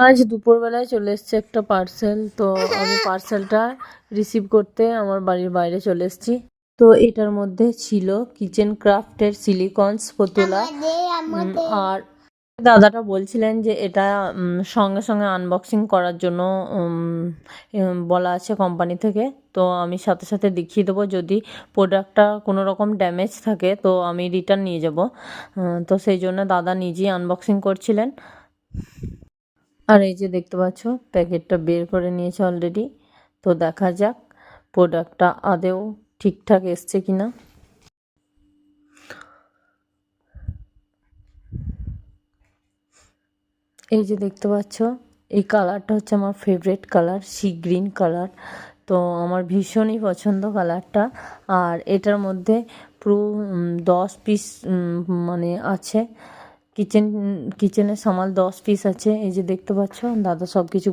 আজ দুপুরবেলায় চলে এসছে একটা পার্সেল, তো আমি পার্সেলটা রিসিভ করতে আমার বাড়ির বাইরে চলে এসেছি। তো এটার মধ্যে ছিল কিচেন ক্রাফটের সিলিকন স্পতুলা। আর দাদাটা বলছিলেন যে এটা সঙ্গে সঙ্গে আনবক্সিং করার জন্য বলা আছে কোম্পানি থেকে। তো আমি সাথে সাথে দেখিয়ে দেবো, যদি প্রোডাক্টটা কোনো রকম ড্যামেজ থাকে তো আমি রিটার্ন নিয়ে যাব। তো সেই জন্য দাদা নিজেই আনবক্সিং করছিলেন। আর এই যে দেখতে পাচ্ছ প্যাকেটটা বের করে নিয়েছে অলরেডি। তো দেখা যাক প্রোডাক্টটা আদেও ঠিকঠাক এসছে কিনা। এই যে দেখতে পাচ্ছ এই কালারটা হচ্ছে আমার favourite colour, sea green colour. তো আমার ভীষণই পছন্দ কালারটা। আর এটার মধ্যে পুরো 10 পিস মানে আছে, কিচেনের সামাল 10 পিস আছে। এই যে দেখতে পাচ্ছ দাদা সব কিছু